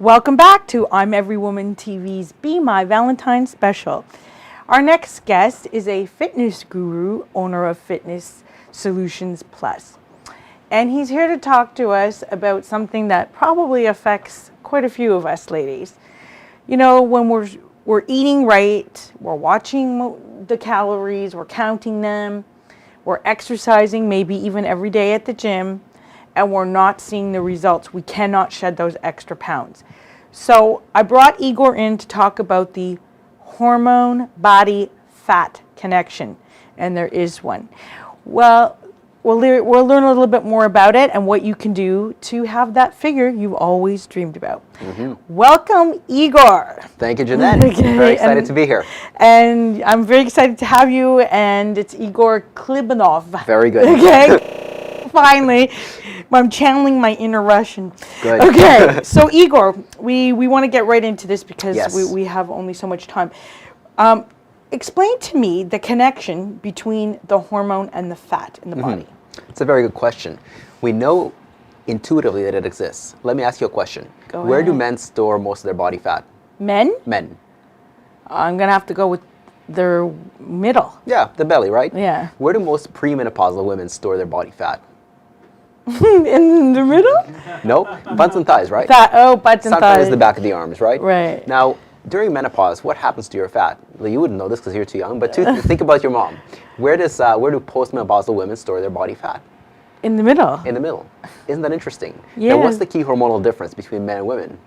Welcome back to I'm Every Woman TV's Be My Valentine special. Our next guest is a fitness guru, owner of Fitness Solutions Plus. And he's here to talk to us about something that probably affects quite a few of us ladies. You know, when we're eating right, we're watching the calories, we're counting them, we're exercising maybe even every day at the gym, and we're not seeing the results. We cannot shed those extra pounds. So I brought Igor in to talk about the Hormone-Body Fat Connection, and there is one. Well, we'll learn a little bit more about it and what you can do to have that figure you've always dreamed about. Welcome, Igor. Thank you, Jeanette. Okay, Very excited to be here. And I'm very excited to have you, and it's Igor Klibanov. Very good. Okay, finally. I'm channeling my inner Russian. Good. Okay, so Igor, we want to get right into this because Yes. we have only so much time. Explain to me the connection between the hormone and the fat in the body. It's a very good question. We know intuitively that it exists. Let me ask you a question. Go Where do ahead. men store most of their body fat? Men? Men. I'm going to have to go with their middle. Yeah, the belly, right? Yeah. Where do most premenopausal women store their body fat? In the middle? Nope. Butts and thighs, right? Butts and Sometimes thighs. the back of the arms, right? Right. Now, during menopause, what happens to your fat? Well, you wouldn't know this because you're too young, but think about your mom. Where do postmenopausal women store their body fat? In the middle. In the middle. Isn't that interesting? Yeah. Now, what's the key hormonal difference between men and women?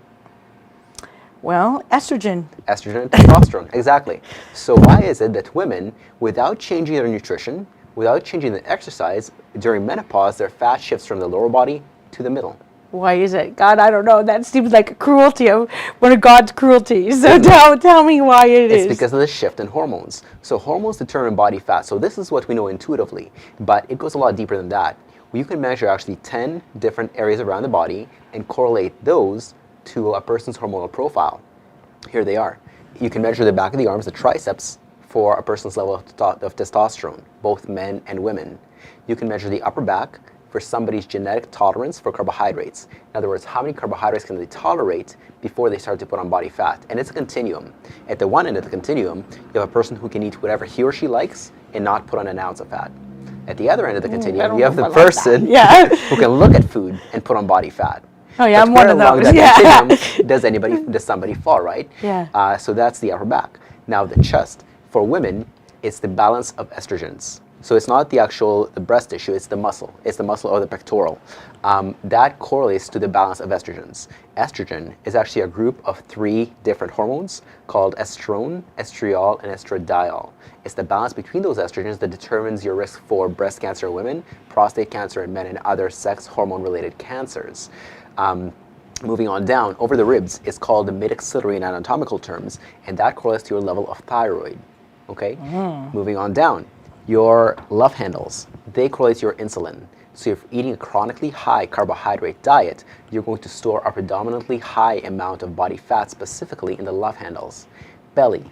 Well, estrogen. Estrogen and testosterone, exactly. So why is it that women, without changing their nutrition, without changing the exercise, during menopause, their fat shifts from the lower body to the middle? Why is it? God, I don't know. That seems like a cruelty, one of God's cruelties. So tell me why it is. It's because of the shift in hormones. So hormones determine body fat. So this is what we know intuitively, but it goes a lot deeper than that. You can measure actually 10 different areas around the body and correlate those to a person's hormonal profile. Here they are. You can measure the back of the arms, the triceps, for a person's level of testosterone, both men and women. You can measure the upper back for somebody's genetic tolerance for carbohydrates. In other words, how many carbohydrates can they tolerate before they start to put on body fat? And it's a continuum. At the one end of the continuum, you have a person who can eat whatever he or she likes and not put on an ounce of fat. At the other end of the continuum, you have the person who can look at food and put on body fat. Oh yeah, But I'm one where of along those. that continuum does somebody fall, right? Yeah. So that's the upper back. Now the chest, for women, it's the balance of estrogens. So it's not the breast tissue, it's the muscle. It's the muscle or the pectoral. That correlates to the balance of estrogens. Estrogen is actually a group of 3 different hormones called estrone, estriol, and estradiol. It's the balance between those estrogens that determines your risk for breast cancer in women, prostate cancer in men, and other sex hormone-related cancers. Moving on down, over the ribs, it's called the mid-axillary in anatomical terms, and that correlates to your level of thyroid. Okay? Moving on down, your love handles, they correlate to your insulin. So if you're eating a chronically high carbohydrate diet, you're going to store a predominantly high amount of body fat, specifically in the love handles. Belly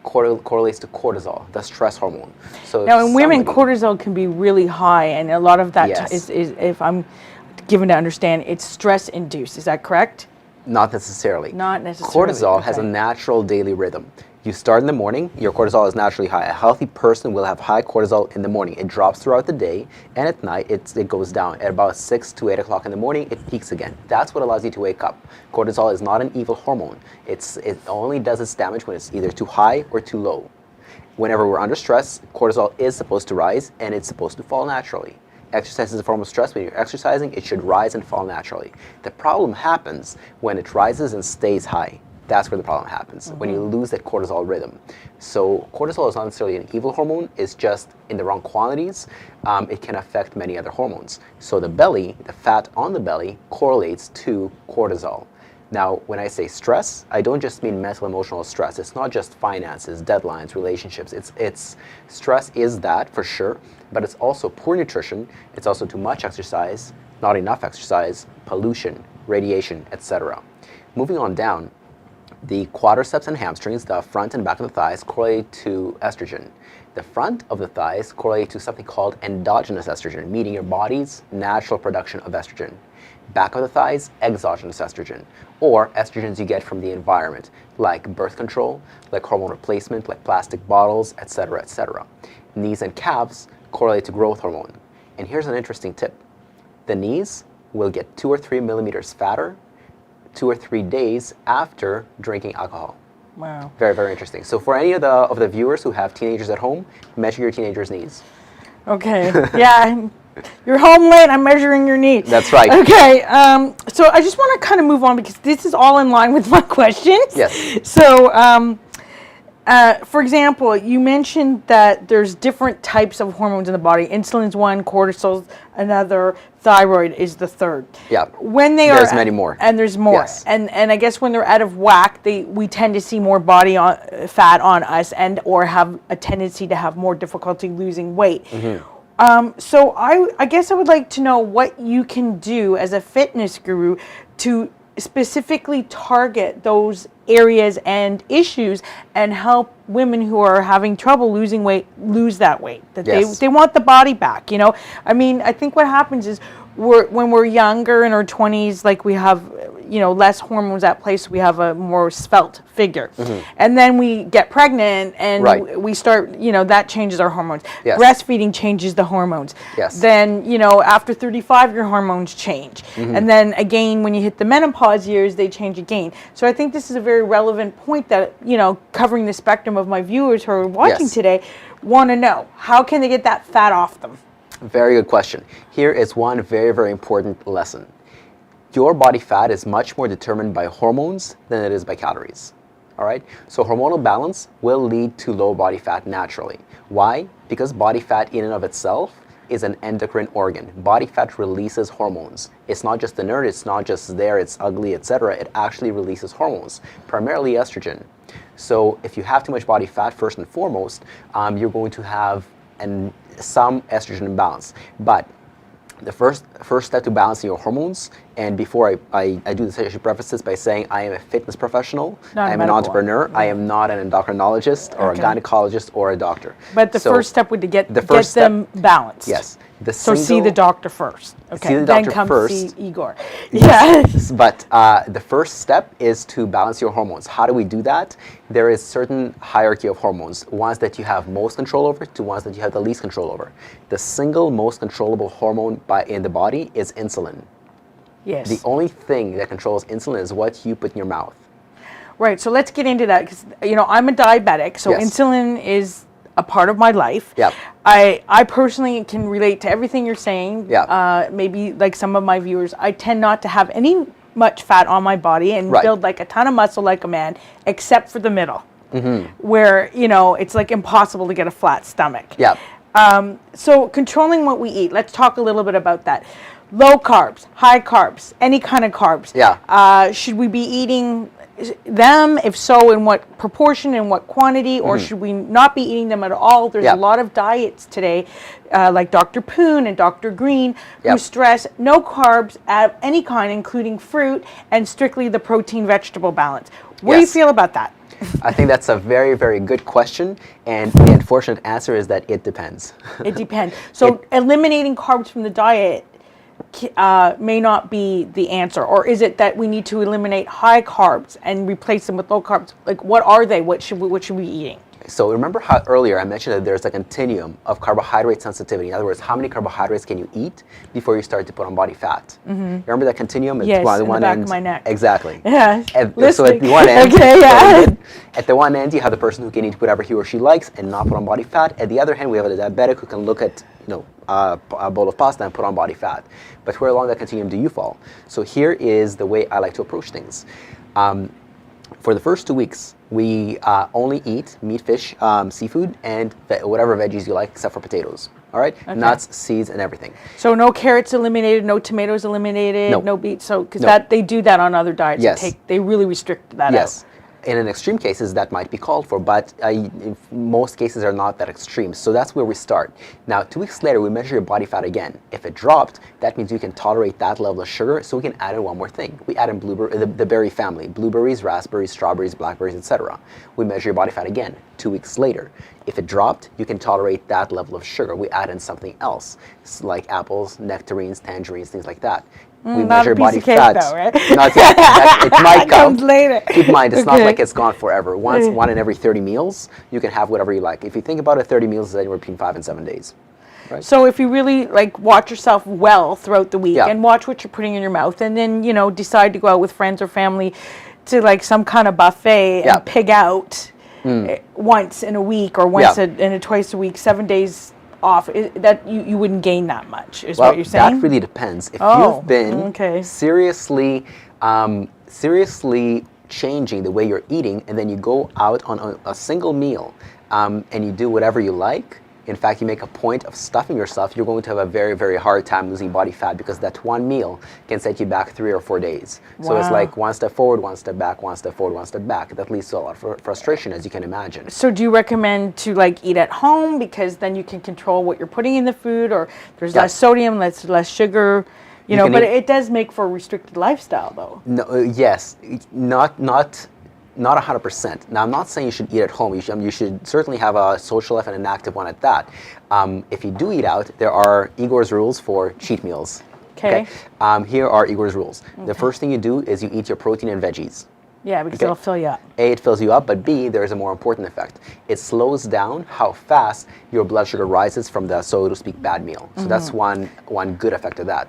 correlates to cortisol, the stress hormone. So Now in women, cortisol can be really high, and a lot of that is, if I'm given to understand, it's stress induced. Is that correct? Not necessarily. Not necessarily. Cortisol has a natural daily rhythm. You start in the morning, your cortisol is naturally high. A healthy person will have high cortisol in the morning. It drops throughout the day, and at night it goes down. At about 6 to 8 o'clock in the morning, it peaks again. That's what allows you to wake up. Cortisol is not an evil hormone. It only does its damage when it's either too high or too low. Whenever we're under stress, cortisol is supposed to rise, and it's supposed to fall naturally. Exercise is a form of stress. When you're exercising, it should rise and fall naturally. The problem happens when it rises and stays high. That's where the problem happens, when you lose that cortisol rhythm. So cortisol is not necessarily an evil hormone, it's just in the wrong quantities, it can affect many other hormones. So the belly, the fat on the belly, correlates to cortisol. Now, when I say stress, I don't just mean mental emotional stress. It's not just finances, deadlines, relationships. It's stress is that for sure, but it's also poor nutrition, it's also too much exercise, not enough exercise, pollution, radiation, etc. Moving on down, the quadriceps and hamstrings, the front and back of the thighs, correlate to estrogen. The front of the thighs correlate to something called endogenous estrogen, meaning your body's natural production of estrogen. Back of the thighs, exogenous estrogen, or estrogens you get from the environment, like birth control, like hormone replacement, like plastic bottles, etc., etc. Knees and calves correlate to growth hormone. And here's an interesting tip. The knees will get 2 or 3 millimeters fatter 2 or 3 days after drinking alcohol. Wow. Very, very interesting. So for any of the viewers who have teenagers at home, measure your teenager's knees. Okay. Yeah. You're home late. I'm measuring your knees. That's right. Okay. So I just want to kind of move on because this is all in line with my questions. Yes. So, for example, you mentioned that there's different types of hormones in the body. Insulin's one, cortisol's another, thyroid is the third. Yeah. When they there's are, many more. And there's more. Yes. And I guess when they're out of whack, we tend to see more body fat on us and or have a tendency to have more difficulty losing weight. Mm-hmm. So I guess I would like to know what you can do as a fitness guru to specifically target those areas and issues and help women who are having trouble losing weight lose that weight, that Yes. they want the body back. I mean, I think what happens is when we're younger in our 20s, like we have less hormones at play, so we have a more svelte figure. Mm-hmm. And then we get pregnant and Right. we start, that changes our hormones. Yes. Breastfeeding changes the hormones. Yes. Then, after 35, your hormones change. Mm-hmm. And then again, when you hit the menopause years, they change again. So I think this is a very relevant point that, covering the spectrum of my viewers who are watching Yes. today want to know. How can they get that fat off them? Very good question. Here is one very, very important lesson. Your body fat is much more determined by hormones than it is by calories. All right? So hormonal balance will lead to low body fat naturally. Why? Because body fat in and of itself is an endocrine organ. Body fat releases hormones. It's not just inert, it's not just there, it's ugly, etc. It actually releases hormones, primarily estrogen. So if you have too much body fat, first and foremost, you're going to have some estrogen imbalance. But the first step to balancing your hormones, and before I do this, I should preface this by saying I am a fitness professional, I am an entrepreneur, I am not an endocrinologist or a gynecologist or a doctor. But the first step would be to get them balanced. Yes. So see the doctor first. Okay. See the doctor then come first. see Igor. Yes. But the first step is to balance your hormones. How do we do that? There is certain hierarchy of hormones, ones that you have most control over to ones that you have the least control over. The single most controllable hormone in the body is insulin. Yes. The only thing that controls insulin is what you put in your mouth. Right. So let's get into that because I'm a diabetic, so Yes. insulin is a part of my life. Yep. I personally can relate to everything you're saying. Yeah. Maybe like some of my viewers, I tend not to have much fat on my body and Right. build like a ton of muscle like a man, except for the middle, where it's like impossible to get a flat stomach. Yeah. So controlling what we eat. Let's talk a little bit about that. Low carbs, high carbs, any kind of carbs. Yeah. Should we be eating them? If so, in what proportion, in what quantity, or should we not be eating them at all? There's a lot of diets today, like Dr. Poon and Dr. Green, who stress no carbs of any kind, including fruit, and strictly the protein-vegetable balance. What do you feel about that? I think that's a very, very good question, and the unfortunate answer is that it depends. It depends. So eliminating carbs from the diet may not be the answer, or is it that we need to eliminate high carbs and replace them with low carbs? Like, what are they? What should we be eating? So remember how earlier I mentioned that there's a continuum of carbohydrate sensitivity. In other words, how many carbohydrates can you eat before you start to put on body fat? Mm-hmm. Remember that continuum? Yes, in the back of my neck. Exactly. Yeah. So at the one end, okay, yeah. at the one end, you have the person who can eat whatever he or she likes and not put on body fat. At the other hand, we have a diabetic who can look at a bowl of pasta and put on body fat. But where along that continuum do you fall? So here is the way I like to approach things. For the first 2 weeks, we only eat meat, fish, seafood, and whatever veggies you like, except for potatoes. All right? Okay. Nuts, seeds, and everything. So no carrots eliminated, no tomatoes eliminated, no beets. So because they do that on other diets. Yes. They really restrict that out. In extreme cases, that might be called for, but in most cases are not that extreme. So that's where we start. Now, 2 weeks later, we measure your body fat again. If it dropped, that means you can tolerate that level of sugar, so we can add in one more thing. We add in the berry family, blueberries, raspberries, strawberries, blackberries, etc. We measure your body fat again 2 weeks later. If it dropped, you can tolerate that level of sugar. We add in something else, like apples, nectarines, tangerines, things like that. We Not measure a piece body of cake, fat. though, right? Not yet. It might It come. comes later. Keep in mind, it's not Okay. like it's gone forever. Once, one in every 30 meals, you can have whatever you like. If you think about it, 30 meals is anywhere between 5 and 7 days. Right? So if you really like watch yourself well throughout the week Yeah. and watch what you're putting in your mouth, and then decide to go out with friends or family to like some kind of buffet Yeah. and pig out once in a week or once Yeah. twice a week, 7 days off, that you wouldn't gain that much, is Well, what you're saying? that really depends. If Oh, you've been okay. seriously changing the way you're eating, and then you go out on a single meal and you do whatever you like, in fact, you make a point of stuffing yourself, you're going to have a very, very hard time losing body fat, because that one meal can set you back 3 or 4 days. So it's Wow. like one step forward, one step back, one step forward, one step back. That leads to a lot of frustration, as you can imagine. So do you recommend to like eat at home, because then you can control what you're putting in the food, or there's Yeah. less sodium, less sugar, You but can eat- it does make for a restricted lifestyle, though. No, yes, not 100%. Now, I'm not saying you should eat at home. You should certainly have a social life and an active one at that. If you do eat out, there are Igor's rules for cheat meals. Okay. Here are Igor's rules. The first thing you do is you eat your protein and veggies. Yeah, because Okay. it'll fill you up. A, it fills you up, but B, there is a more important effect. It slows down how fast your blood sugar rises from the, so to speak, bad meal. So that's one good effect of that.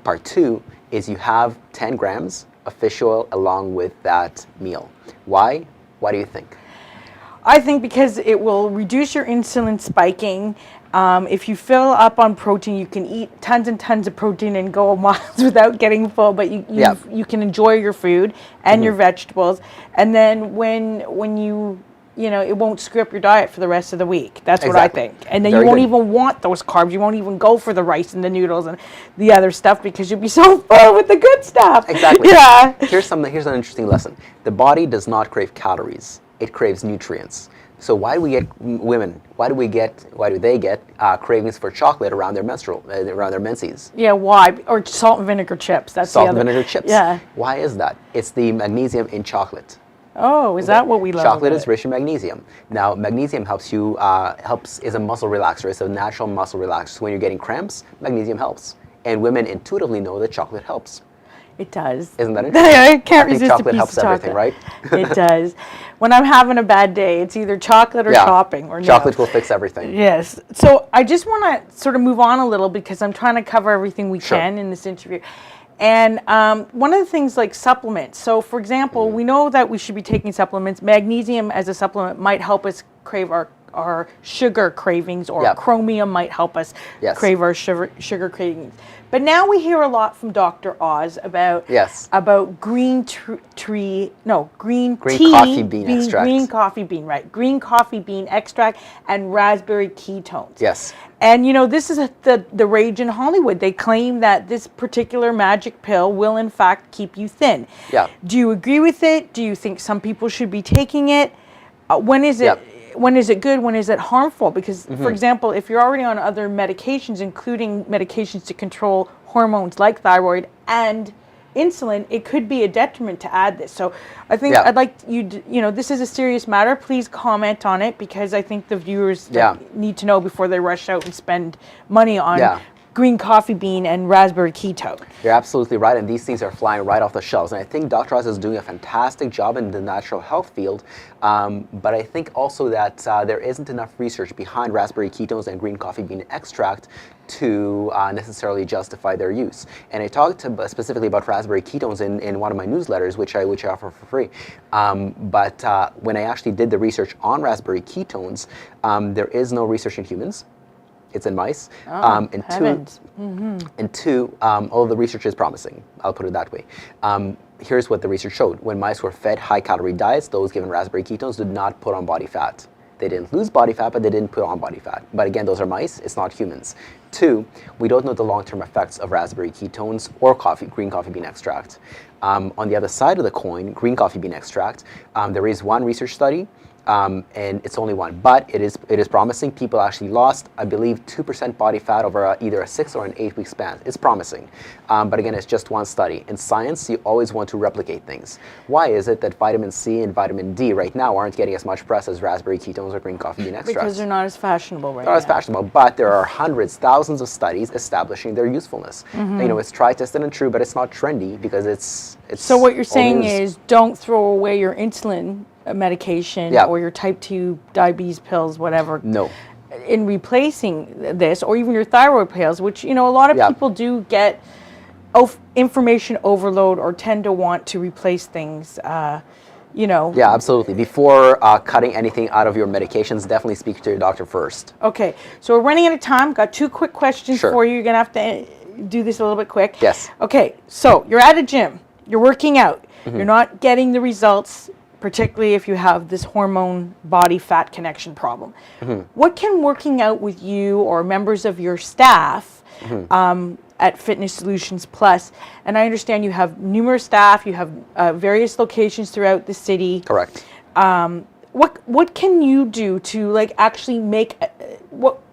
Part 2 is you have 10 grams of fish oil along with that meal. Why? Why do you think? I think because it will reduce your insulin spiking. If you fill up on protein, you can eat tons and tons of protein and go miles without getting full, but you can enjoy your food and your vegetables. And then when you it won't screw up your diet for the rest of the week. That's what I Exactly. think. And then Very you won't good. even want those carbs. You won't even go for the rice and the noodles and the other stuff, because you'll be so full with the good stuff. Exactly. Yeah. Here's an interesting lesson. The body does not crave calories. It craves nutrients. So why do we get women? Why do they get cravings for chocolate around their menses? Yeah, why? Or salt and vinegar chips. That's Salt the and other. vinegar chips. Yeah. Why is that? It's the magnesium in chocolate. Oh, is that what we love? Chocolate about is it? rich in magnesium. Now, magnesium helps you, is a muscle relaxer. It's a natural muscle relaxer. So when you're getting cramps, magnesium helps. And women intuitively know that chocolate helps. It does. Isn't that interesting? I can't I think resist chocolate a piece helps of chocolate. everything, right? It does. When I'm having a bad day, it's either chocolate or shopping or chocolate no. will fix everything. Yes. So I just want to sort of move on a little, because I'm trying to cover everything we Sure. can in this interview. And one of the things, like supplements. So for example, we know that we should be taking supplements. Magnesium as a supplement might help us crave our sugar cravings, or Yeah. chromium might help us Yes. crave our sugar cravings. But now we hear a lot from Dr. Oz about Yes. green tea, coffee bean extract. green coffee bean, right? Green coffee bean extract and raspberry ketones. Yes. And this is the rage in Hollywood. They claim that this particular magic pill will in fact keep you thin. Yeah. Do you agree with it? Do you think some people should be taking it? When is it? Yep. When is it good? When is it harmful? Because, for example, if you're already on other medications, including medications to control hormones like thyroid and insulin, it could be a detriment to add this. So I think Yeah. I'd like this is a serious matter. Please comment on it, because I think the viewers need to know before they rush out and spend money on green coffee bean and raspberry ketone. You're absolutely right, and these things are flying right off the shelves. And I think Dr. Oz is doing a fantastic job in the natural health field, but I think also that there isn't enough research behind raspberry ketones and green coffee bean extract to necessarily justify their use. And I talked specifically about raspberry ketones in one of my newsletters, which I offer for free. But when I actually did the research on raspberry ketones, there is no research in humans. It's in mice. And two, all the research is promising. I'll put it that way. Here's what the research showed. When mice were fed high-calorie diets, those given raspberry ketones did not put on body fat. They didn't lose body fat, but they didn't put on body fat. But again, those are mice. It's not humans. Two, we don't know the long-term effects of raspberry ketones or green coffee bean extract. On the other side of the coin, green coffee bean extract, there is one research study, and it's only one, but it is promising. People actually lost, I believe, 2% body fat over either a 6 or an 8 week span. It's promising, but again, it's just one study. In science, you always want to replicate things. Why is it that vitamin C and vitamin D right now aren't getting as much press as raspberry ketones or green coffee bean extracts? Because they're not as fashionable right Not now. as fashionable, but there are hundreds, thousands thousands of studies establishing their usefulness. You know, it's tried, tested, and true, but it's not trendy because it's So what you're saying news. is don't throw away your insulin medication Yeah. or your type 2 diabetes pills, whatever. No. In replacing this, or even your thyroid pills, which, you know, a lot of Yeah. people do get information overload or tend to want to replace things, you know. Yeah, absolutely. Before cutting anything out of your medications, definitely speak to your doctor first. Okay, so we're running out of time. Got 2 quick questions Sure. for you. You're going to have to do this a little bit quick. Yes. Okay, so you're at a gym. You're working out. Mm-hmm. You're not getting the results, particularly if you have this hormone-body fat connection problem. Mm-hmm. What can working out with you or members of your staff at Fitness Solutions Plus, and I understand you have numerous staff, you have various locations throughout the city. Correct. What can you do to like actually make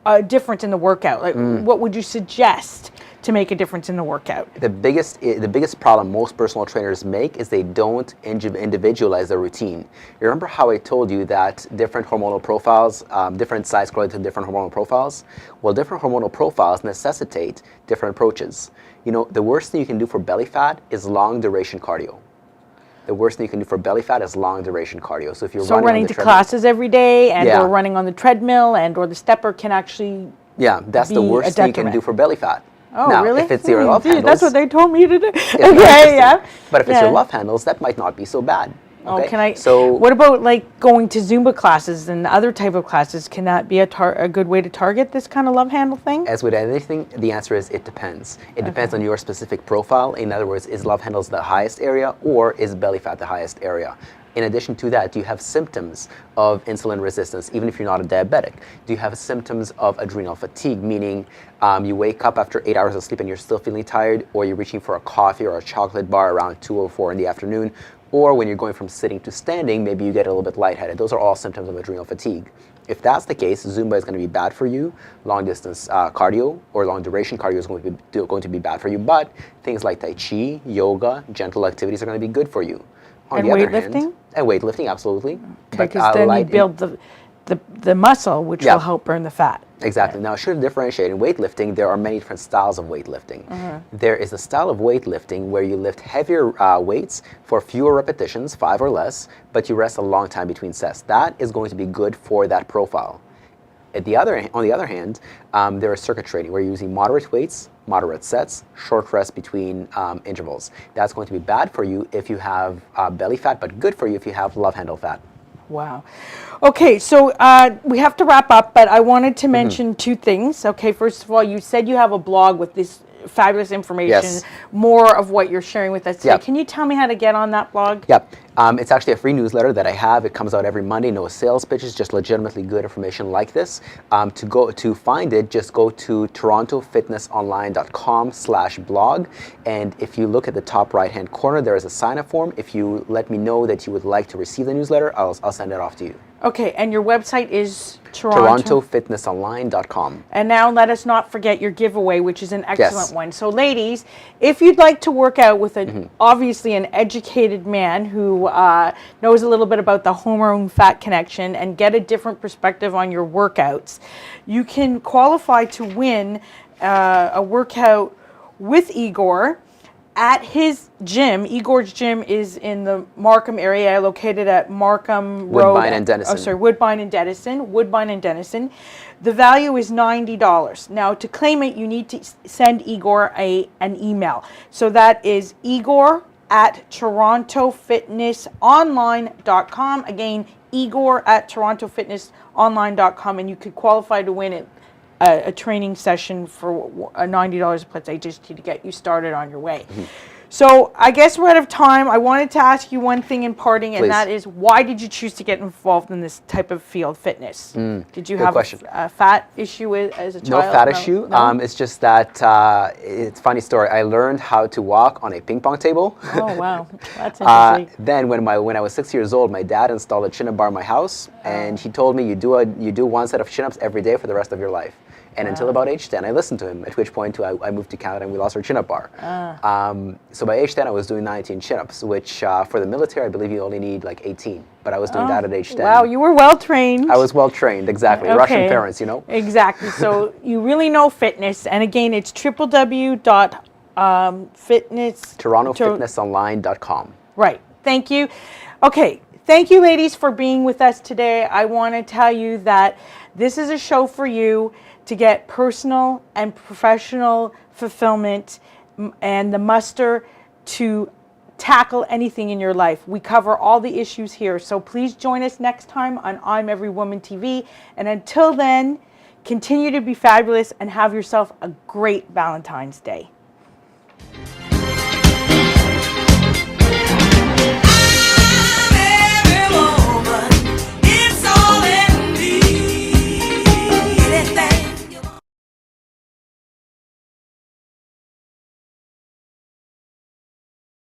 a difference in the workout? Like, what would you suggest to make a difference in the workout? The biggest problem most personal trainers make is they don't individualize their routine. You remember how I told you that different hormonal profiles, different sites correlate to different hormonal profiles? Well, different hormonal profiles necessitate different approaches. You know, the worst thing you can do for belly fat is long duration cardio. The worst thing you can do for belly fat is long duration cardio. So if you're running on the to treadmill- classes every day and Yeah. or running on the treadmill and or the stepper can actually Yeah, that's the be a worst thing you can detriment. do for belly fat. Oh, now, really? if it's your love Gee, handles, that's what they told me to do. it's more Okay, interesting. yeah. But if it's your Yeah. love handles, that might not be so bad. Oh, Okay? can I? So what about like going to Zumba classes and other type of classes? Can that be a good way to target this kind of love handle thing? as with anything, the answer is it depends. It depends on your specific profile. In other words, is love handles the highest area or is belly fat the highest area? In addition to that, do you have symptoms of insulin resistance, even if you're not a diabetic? Do you have symptoms of adrenal fatigue, meaning you wake up after 8 hours of sleep and you're still feeling tired, or you're reaching for a coffee or a chocolate bar around 2 or 4 in the afternoon, or when you're going from sitting to standing, maybe you get a little bit lightheaded. Those are all symptoms of adrenal fatigue. If that's the case, Zumba is going to be bad for you. Long distance cardio or long duration cardio is going to be bad for you. But things like Tai Chi, yoga, gentle activities are going to be good for you. And weightlifting? And weightlifting, absolutely. Because then you build the muscle, which Yeah. will help burn the fat. Exactly. Now, I should differentiate. In weightlifting, there are many different styles of weightlifting. There is a style of weightlifting where you lift heavier weights for fewer repetitions, 5 or less, but you rest a long time between sets. That is going to be good for that profile. On the other hand, there is circuit training where you're using moderate weights, moderate sets, short rest between intervals. That's going to be bad for you if you have belly fat, but good for you if you have love handle fat. Wow. Okay, so we have to wrap up, but I wanted to mention 2 things. Okay, first of all, you said you have a blog with this fabulous information, Yes. more of what you're sharing with us today. Yep. Can you tell me how to get on that blog? Yep. It's actually a free newsletter that I have. It comes out every Monday. No sales pitches, just legitimately good information like this. To find it, just go to torontofitnessonline.com/blog. And if you look at the top right-hand corner, there is a sign-up form. If you let me know that you would like to receive the newsletter, I'll send it off to you. Okay, and your website is Toronto. torontofitnessonline.com. And now let us not forget your giveaway, which is an excellent Yes. one. So ladies, if you'd like to work out with obviously an educated man who knows a little bit about the hormone fat connection and get a different perspective on your workouts, you can qualify to win a workout with Igor at his gym. Igor's gym is in the Markham area, located at Markham Road. Woodbine and Denison. Oh, sorry, Woodbine and Denison. Woodbine and Denison. The value is $90. Now, to claim it, you need to send Igor an email. So that is Igor at torontofitnessonline.com. Again, Igor at torontofitnessonline.com, and you could qualify to win it. A training session for $90 plus HST to get you started on your way. So I guess we're out of time. I wanted to ask you one thing in parting, and Please. that is, why did you choose to get involved in this type of field, fitness? Did you have question. a fat issue as a No child? fat issue. No? It's just that it's a funny story. I learned how to walk on a ping pong table. Oh, wow. That's interesting. Then when I was 6 years old, my dad installed a chin-up bar in my house, and he told me you do 1 set of chin-ups every day for the rest of your life. And until about age 10, I listened to him, at which point I moved to Canada and we lost our chin-up bar. So by age 10, I was doing 19 chin-ups, which for the military, I believe you only need like 18. But I was doing that at age 10. Wow, you were well trained. I was well trained, exactly. Okay. Russian parents, you know? Exactly. So you really know fitness. And again, it's TorontoFitnessOnline.com. Right. Thank you. Okay. Thank you, ladies, for being with us today. I want to tell you that this is a show for you to get personal and professional fulfillment and the muster to tackle anything in your life. We cover all the issues here. So please join us next time on I'm Every Woman TV. And until then, continue to be fabulous and have yourself a great Valentine's Day.